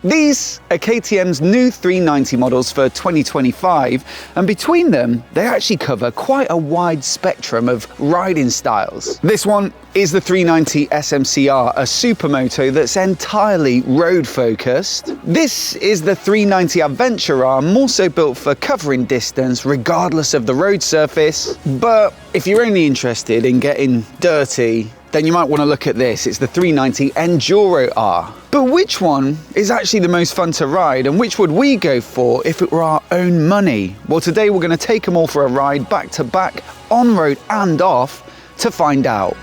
These are KTM's new 390 models for 2025, and between them, they actually cover quite a wide spectrum of riding styles. This one is the 390 SMCR, a supermoto that's entirely road focused. This is the 390 Adventure R, more so built for covering distance regardless of the road surface. But if you're only interested in getting dirty, then you might want to look at this. It's the 390 Enduro R. But which one is actually the most fun to ride, and which would we go for if it were our own money? Well, today we're going to take them all for a ride back to back, on road and off, to find out.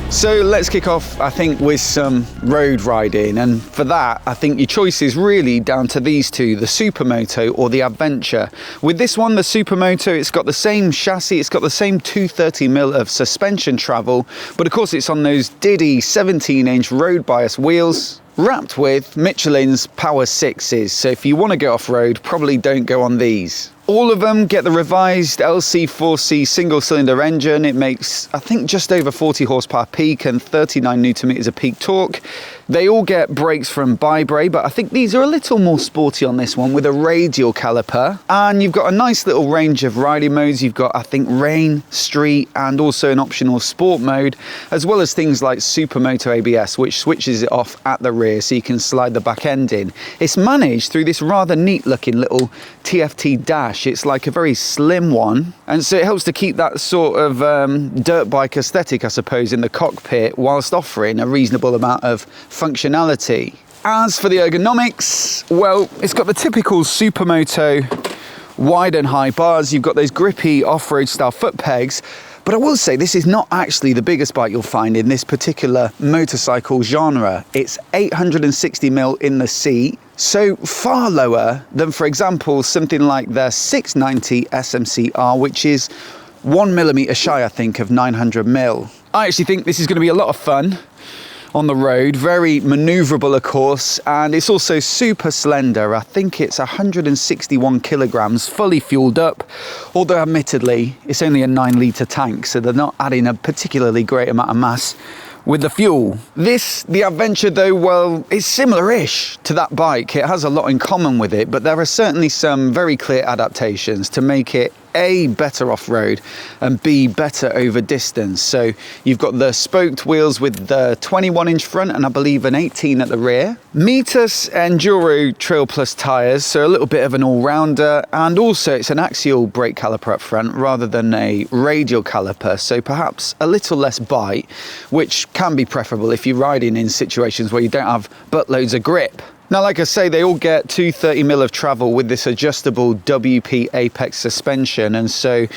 So let's kick off, I think, with some road riding, and for that I think your choice is really down to these two, the Supermoto or the Adventure. With this one, the Supermoto, it's got the same chassis, it's got the same 230mm of suspension travel, but of course it's on those Diddy 17-inch road bias wheels, wrapped with Michelin's Power 6s, so if you want to go off-road, probably don't go on these. All of them get the revised LC4C single-cylinder engine. It makes, I think, just over 40 horsepower peak and 39 Nm of peak torque. They all get brakes from Bybre, but I think these are a little more sporty on this one with a radial caliper. And you've got a nice little range of riding modes. You've got, I think, rain, street, and also an optional sport mode, as well as things like Supermoto ABS, which switches it off at the rear so you can slide the back end in. It's managed through this rather neat looking little TFT dash. It's like a very slim one, and so it helps to keep that sort of dirt bike aesthetic, I suppose, in the cockpit, whilst offering a reasonable amount of functionality. As for the ergonomics, well, it's got the typical Supermoto wide and high bars. You've got those grippy off-road style foot pegs. But I will say this is not actually the biggest bike you'll find in this particular motorcycle genre. It's 860mm in the seat, so far lower than, for example, something like the 690 SMCR, which is 1mm shy, I think, of 900mm. I actually think this is going to be a lot of fun on the road, very maneuverable of course, and it's also super slender. I think it's 161 kilograms, fully fueled up, although admittedly it's only a 9-litre tank, so they're not adding a particularly great amount of mass with the fuel. The Adventure though, well, it's similar-ish to that bike. It has a lot in common with it, but there are certainly some very clear adaptations to make it A, better off-road, and B, better over distance. So you've got the spoked wheels with the 21-inch front and I believe an 18 at the rear. Mitas Enduro Trail Plus tyres, so a little bit of an all-rounder, and also it's an axial brake caliper up front rather than a radial caliper, so perhaps a little less bite, which can be preferable if you're riding in situations where you don't have buttloads of grip. Now, like I say, they all get 230mm of travel with this adjustable WP Apex suspension, and so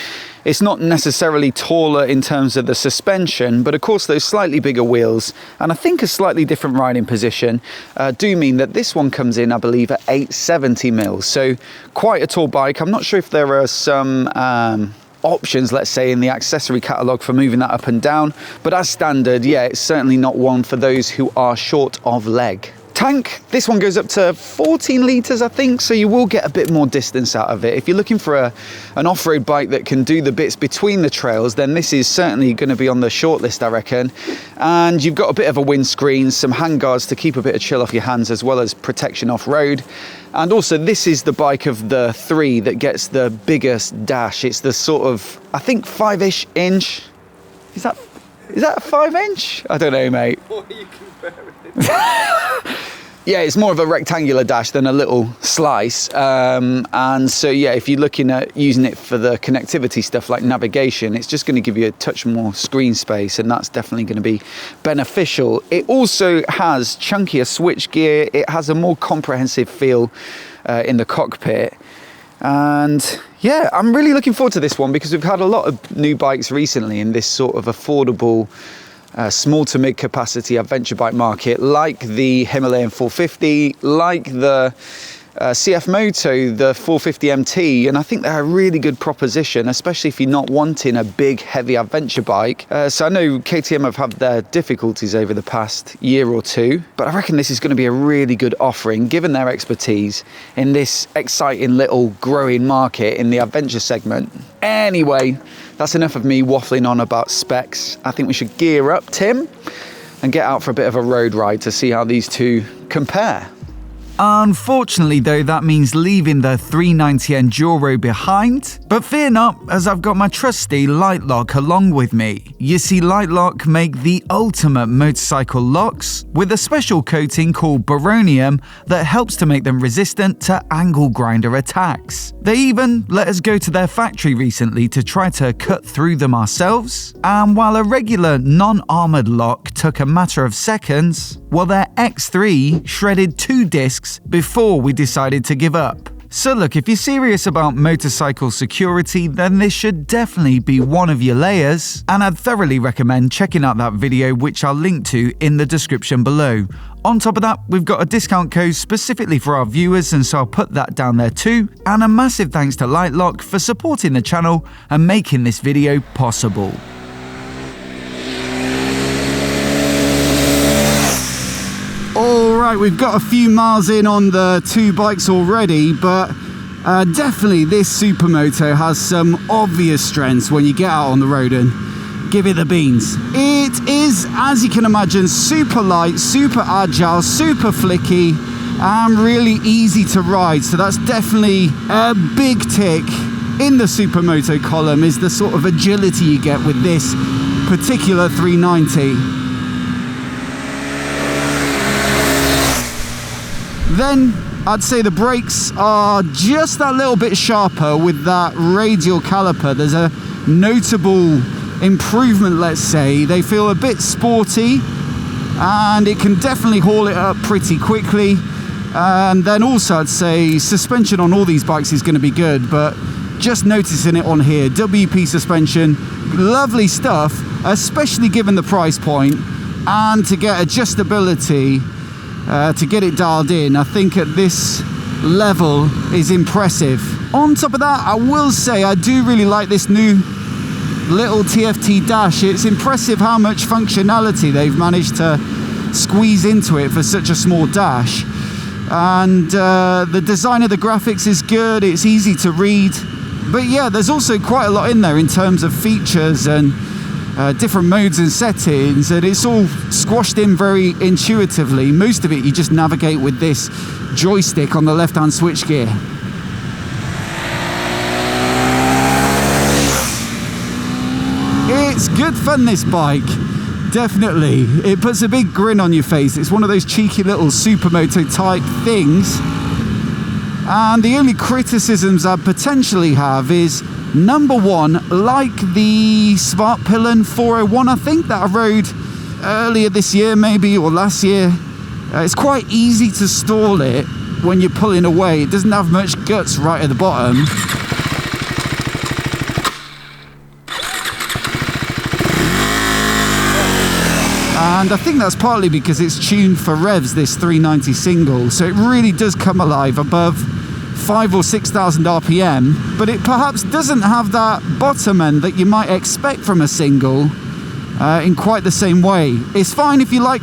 it's not necessarily taller in terms of the suspension, but of course those slightly bigger wheels and I think a slightly different riding position do mean that this one comes in, I believe, at 870mm, so quite a tall bike. I'm not sure if there are some options, let's say, in the accessory catalogue for moving that up and down, but as standard, yeah, it's certainly not one for those who are short of leg. Tank, this one goes up to 14 litres, I think, so you will get a bit more distance out of it. If you're looking for an off-road bike that can do the bits between the trails, then this is certainly going to be on the short list, I reckon. And you've got a bit of a windscreen, some handguards to keep a bit of chill off your hands, as well as protection off-road. And also, this is the bike of the three that gets the biggest dash. It's the sort of, I think, 5-ish inch. Is that a 5-inch? I don't know, mate. What are you comparing? Yeah, it's more of a rectangular dash than a little slice. And so, yeah, if you're looking at using it for the connectivity stuff like navigation, it's just going to give you a touch more screen space, and that's definitely going to be beneficial. It also has chunkier switchgear. It has a more comprehensive feel in the cockpit. And yeah, I'm really looking forward to this one because we've had a lot of new bikes recently in this sort of affordable small to mid capacity adventure bike market, like the Himalayan 450, like the CF Moto, the 450 MT, and I think they're a really good proposition, especially if you're not wanting a big, heavy adventure bike. So I know KTM have had their difficulties over the past year or two, but I reckon this is going to be a really good offering, given their expertise in this exciting little growing market in the adventure segment. Anyway, that's enough of me waffling on about specs. I think we should gear up, Tim, and get out for a bit of a road ride to see how these two compare. Unfortunately though, that means leaving the 390 Enduro behind. But fear not, as I've got my trusty Lightlock along with me. You see, Lightlock make the ultimate motorcycle locks with a special coating called Baronium that helps to make them resistant to angle grinder attacks. They even let us go to their factory recently to try to cut through them ourselves. And while a regular non-armoured lock took a matter of seconds, well, their X3 shredded 2 discs before we decided to give up. So look, if you're serious about motorcycle security, then this should definitely be one of your layers, and I'd thoroughly recommend checking out that video, which I'll link to in the description below. On top of that, we've got a discount code specifically for our viewers, and so I'll put that down there too. And a massive thanks to Lightlock for supporting the channel and making this video possible. Alright, we've got a few miles in on the two bikes already, but definitely this Supermoto has some obvious strengths when you get out on the road and give it the beans. It is, as you can imagine, super light, super agile, super flicky, and really easy to ride. So that's definitely a big tick in the Supermoto column, is the sort of agility you get with this particular 390. Then I'd say the brakes are just that little bit sharper with that radial caliper. There's a notable improvement, let's say. They feel a bit sporty and it can definitely haul it up pretty quickly. And then also I'd say suspension on all these bikes is going to be good, but just noticing it on here, WP suspension, lovely stuff, especially given the price point, and to get adjustability, to get it dialed in, I think at this level is impressive. On top of that, I will say I do really like this new little TFT dash. It's impressive how much functionality they've managed to squeeze into it for such a small dash. And the design of the graphics is good, it's easy to read. But yeah, there's also quite a lot in there in terms of features and different modes and settings, and it's all squashed in very intuitively. Most of it you just navigate with this joystick on the left-hand switchgear. It's good fun, this bike, definitely. It puts a big grin on your face. It's one of those cheeky little Supermoto type things. And the only criticisms I potentially have is, number one, like the Sparkpillen 401, I think, that I rode earlier this year maybe, or last year, it's quite easy to stall it when you're pulling away. It doesn't have much guts right at the bottom. And I think that's partly because it's tuned for revs, this 390 single, so it really does come alive above 5,000 or 6,000 RPM, but it perhaps doesn't have that bottom end that you might expect from a single in quite the same way. It's fine if you like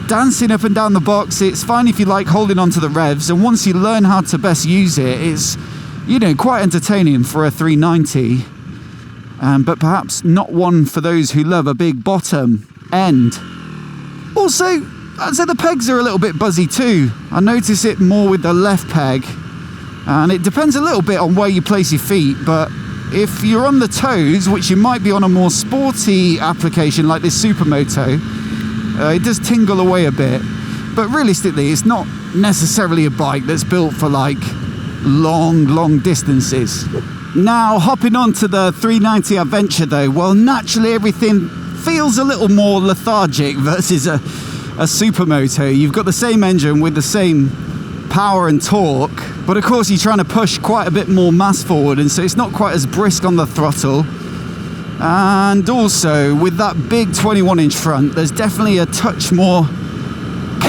dancing up and down the box, it's fine if you like holding on to the revs, and once you learn how to best use it, it's, you know, quite entertaining for a 390, but perhaps not one for those who love a big bottom end. Also, I'd say the pegs are a little bit buzzy too. I notice it more with the left peg, and it depends a little bit on where you place your feet, but if you're on the toes, which you might be on a more sporty application like this Supermoto, it does tingle away a bit. But realistically, it's not necessarily a bike that's built for like long distances. Now, hopping on to the 390 Adventure though, well, naturally everything feels a little more lethargic versus a Supermoto. You've got the same engine with the same power and torque, but of course you're trying to push quite a bit more mass forward, and so it's not quite as brisk on the throttle. And also with that big 21-inch front, there's definitely a touch more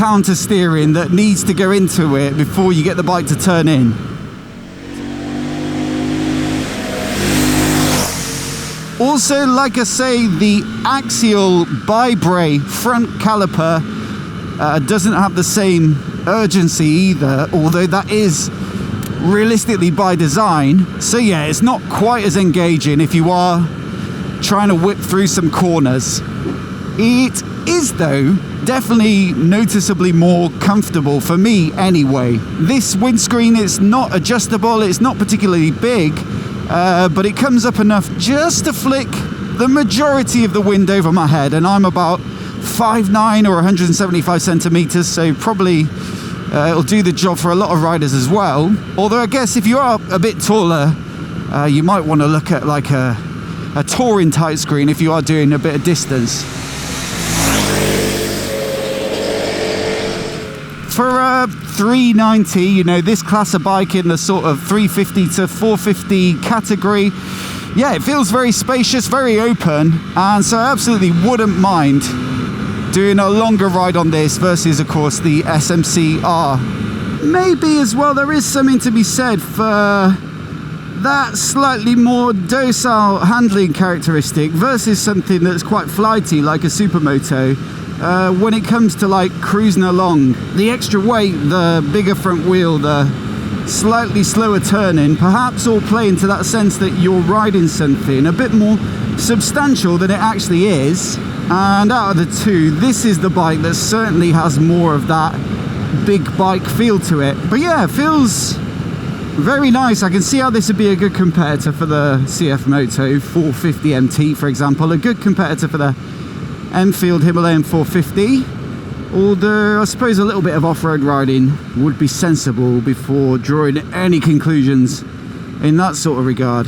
counter steering that needs to go into it before you get the bike to turn in. Also, like I say, the axial bi-bray front caliper doesn't have the same urgency either, although that is realistically by design. So yeah, it's not quite as engaging if you are trying to whip through some corners. It is, though, definitely noticeably more comfortable for me anyway. This windscreen is not adjustable, it's not particularly big, but it comes up enough just to flick the majority of the wind over my head, and I'm about 5'9" or 175 centimeters, so probably it'll do the job for a lot of riders as well. Although I guess if you are a bit taller, you might want to look at like a touring tight screen if you are doing a bit of distance. For 390, you know, this class of bike in the sort of 350 to 450 category, yeah, it feels very spacious, very open, and so I absolutely wouldn't mind doing a longer ride on this versus, of course, the SMC-R. Maybe as well there is something to be said for that slightly more docile handling characteristic versus something that's quite flighty like a Supermoto. When it comes to like cruising along, the extra weight, the bigger front wheel, the slightly slower turning, perhaps all play into that sense that you're riding something a bit more substantial than it actually is. And out of the two, this is the bike that certainly has more of that big bike feel to it. But yeah, it feels very nice. I can see how this would be a good competitor for the CF Moto 450 MT, for example, a good competitor for the Enfield Himalayan 450. Although I suppose a little bit of off-road riding would be sensible before drawing any conclusions in that sort of regard.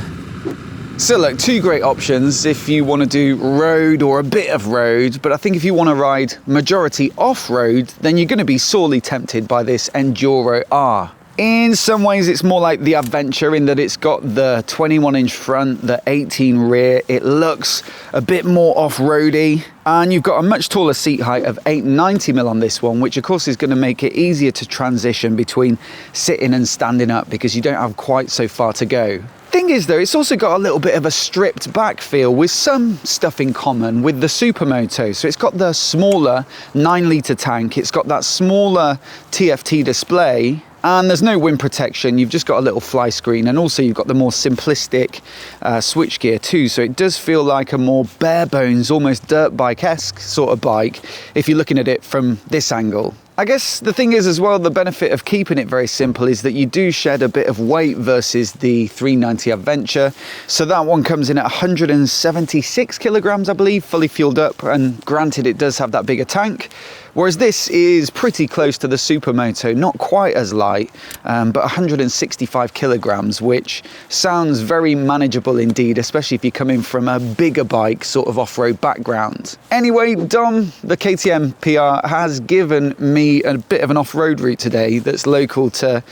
So look, two great options if you want to do road or a bit of road, but I think if you want to ride majority off-road, then you're going to be sorely tempted by this Enduro R. In some ways it's more like the Adventure in that it's got the 21-inch front, the 18 rear, it looks a bit more off-roady, and you've got a much taller seat height of 890mm on this one, which of course is going to make it easier to transition between sitting and standing up because you don't have quite so far to go. Thing is though, it's also got a little bit of a stripped back feel with some stuff in common with the Supermoto. So it's got the smaller 9-litre tank, it's got that smaller TFT display, and there's no wind protection, you've just got a little fly screen, and also you've got the more simplistic switchgear too, so it does feel like a more bare bones, almost dirt bike-esque sort of bike if you're looking at it from this angle. I guess the thing is as well, the benefit of keeping it very simple is that you do shed a bit of weight versus the 390 Adventure. So that one comes in at 176 kilograms, I believe, fully fueled up, and granted it does have that bigger tank. Whereas this is pretty close to the Supermoto, not quite as light, but 165 kilograms, which sounds very manageable indeed, especially if you're coming from a bigger bike sort of off-road background. Anyway, Dom, the KTM PR, has given me a bit of an off-road route today that's local to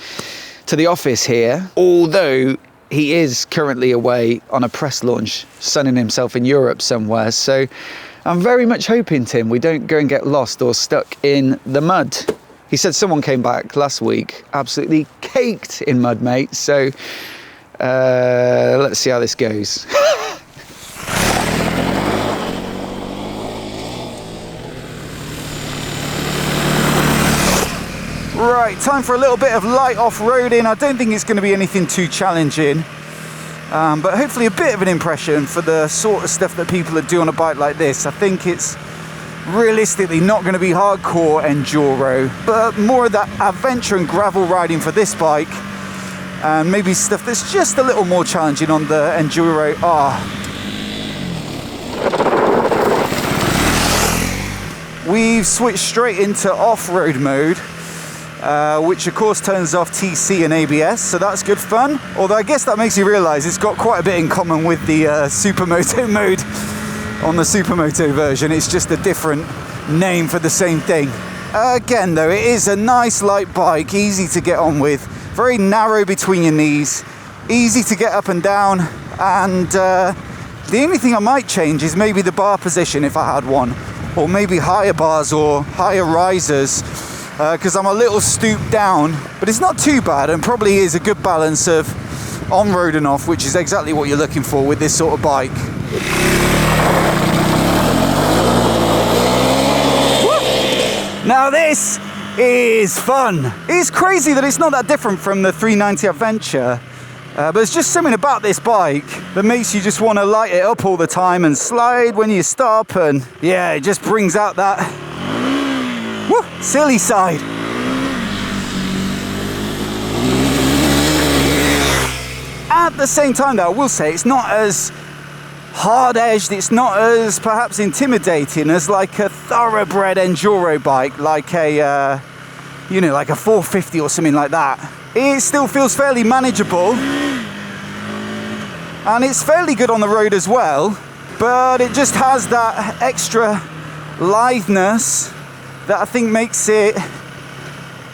the office here, although he is currently away on a press launch, sunning himself in Europe somewhere. So I'm very much hoping, Tim, we don't go and get lost or stuck in the mud. He said someone came back last week absolutely caked in mud, mate. So let's see how this goes. Right, time for a little bit of light off-roading. I don't think it's going to be anything too challenging. But hopefully a bit of an impression for the sort of stuff that people are doing on a bike like this. I think it's realistically not going to be hardcore enduro, but more of that adventure and gravel riding for this bike, and maybe stuff that's just a little more challenging on the Enduro R. We've switched straight into off-road mode, which of course turns off TC and ABS, so that's good fun. Although I guess that makes you realise it's got quite a bit in common with the Supermoto mode on the Supermoto version. It's just a different name for the same thing. Again though, it is a nice light bike, easy to get on with, very narrow between your knees, easy to get up and down, and the only thing I might change is maybe the bar position if I had one, or maybe higher bars or higher risers. because I'm a little stooped down, but it's not too bad and probably is a good balance of on-road and off, which is exactly what you're looking for with this sort of bike. Woo! Now this is fun. It's crazy that it's not that different from the 390 Adventure, but there's just something about this bike that makes you just want to light it up all the time and slide when you stop, and yeah, it just brings out that silly side. At the same time though, I will say it's not as hard-edged, it's not as perhaps intimidating as like a thoroughbred enduro bike, like a like a 450 or something like that. It still feels fairly manageable and it's fairly good on the road as well, but it just has that extra litheness that I think makes it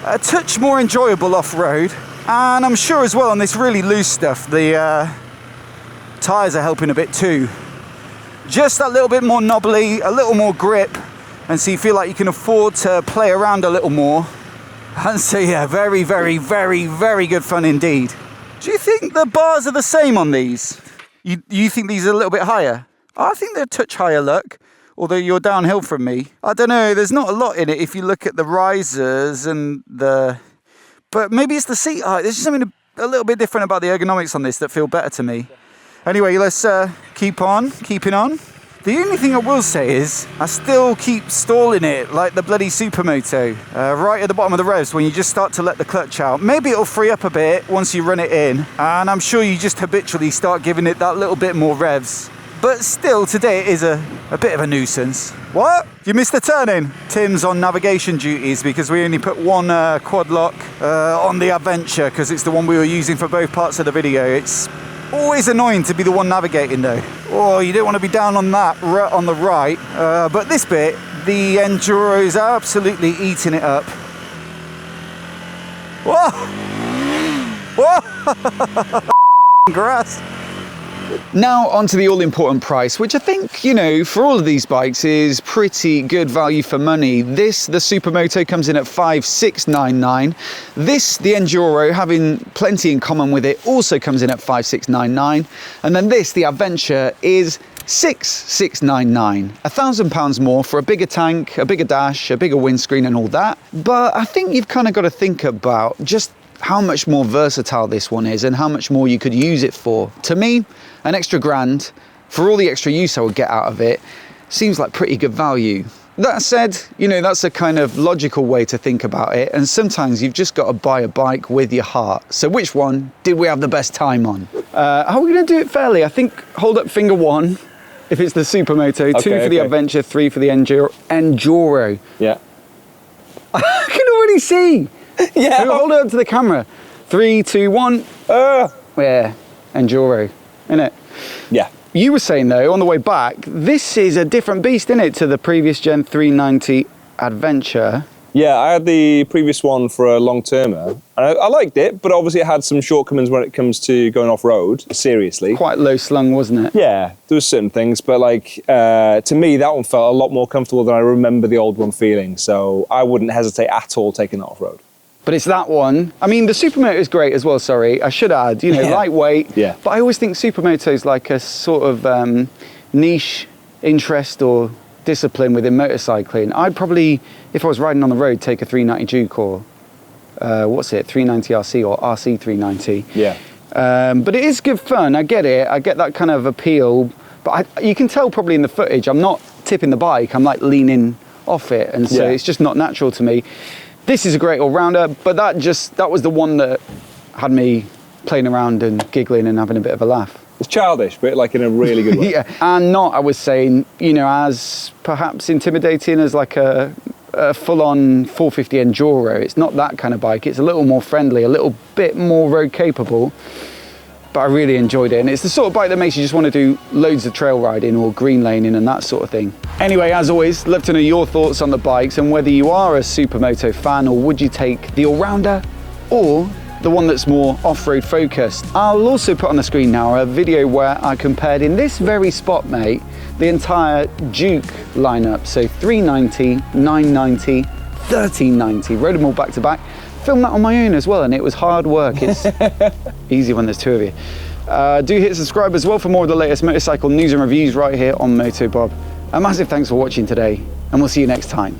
a touch more enjoyable off-road. And I'm sure as well on this really loose stuff, the tyres are helping a bit too. Just that little bit more knobbly, a little more grip, and so you feel like you can afford to play around a little more. And so yeah, very, very, very, very good fun indeed. Do you think the bars are the same on these? You think these are a little bit higher? I think they're a touch higher, look. Although you're downhill from me. I don't know, there's not a lot in it if you look at the risers and the... But maybe it's the seat height. There's just something a little bit different about the ergonomics on this that feel better to me. Anyway, let's keeping on. The only thing I will say is I still keep stalling it like the bloody Supermoto. Right at the bottom of the revs when you just start to let the clutch out. Maybe it'll free up a bit once you run it in. And I'm sure you just habitually start giving it that little bit more revs. But still, today it is a bit of a nuisance. What? You missed the turning? Tim's on navigation duties because we only put one quad lock on the Adventure because it's the one we were using for both parts of the video. It's always annoying to be the one navigating though. Oh, you don't want to be down on that on the right. But this bit, the Enduro is absolutely eating it up. Whoa! Whoa! Grass. Now onto the all-important price, which I think, you know, for all of these bikes is pretty good value for money. This, the Supermoto, comes in at 5,699. This, the Enduro, having plenty in common with it, also comes in at 5,699. And then this, the Adventure, is 6,699. £1,000 more for a bigger tank, a bigger dash, a bigger windscreen and all that. But I think you've kind of got to think about just how much more versatile this one is and how much more you could use it for. To me, an extra grand for all the extra use I would get out of it seems like pretty good value. That said, you know, that's a kind of logical way to think about it, and sometimes you've just got to buy a bike with your heart. So which one did we have the best time on? How are we going to do it fairly? I think hold up finger one if it's the Supermoto, okay, 2 for the Adventure, 3 for the Enduro. Yeah. I can already see. Yeah. So hold it up to the camera. 3, 2, 1. Yeah, Enduro, innit? Yeah. You were saying though, on the way back, this is a different beast, innit, to the previous Gen 390 Adventure. Yeah, I had the previous one for a long-termer, and I liked it, but obviously it had some shortcomings when it comes to going off-road, seriously. Quite low slung, wasn't it? Yeah, there was certain things, but like, to me, that one felt a lot more comfortable than I remember the old one feeling, so I wouldn't hesitate at all taking that off-road. But it's that one. I mean, the Supermoto is great as well, sorry. I should add, you know, lightweight. Yeah. But I always think Supermoto is like a sort of niche interest or discipline within motorcycling. I'd probably, if I was riding on the road, take a 390 Duke or, 390 RC or RC 390. Yeah. But it is good fun. I get it. I get that kind of appeal. But you can tell probably in the footage, I'm not tipping the bike. I'm like leaning off it. And so it's just not natural to me. This is a great all-rounder, but that was the one that had me playing around and giggling and having a bit of a laugh. It's childish, but like in a really good way. Yeah, and not, I was saying, you know, as perhaps intimidating as like a full-on 450 Enduro. It's not that kind of bike. It's a little more friendly, a little bit more road capable. But I really enjoyed it, and it's the sort of bike that makes you just want to do loads of trail riding or green laning and that sort of thing. Anyway, as always, love to know your thoughts on the bikes and whether you are a Supermoto fan, or would you take the all-rounder or the one that's more off-road focused. I'll also put on the screen now a video where I compared in this very spot, mate, the entire Duke lineup. So 390, 990, 1390. Rode them all back to back. Filmed that on my own as well, and it was hard work. It's easy when there's two of you. Do hit subscribe as well for more of the latest motorcycle news and reviews right here on MOTOBOB. A massive thanks for watching today, and we'll see you next time.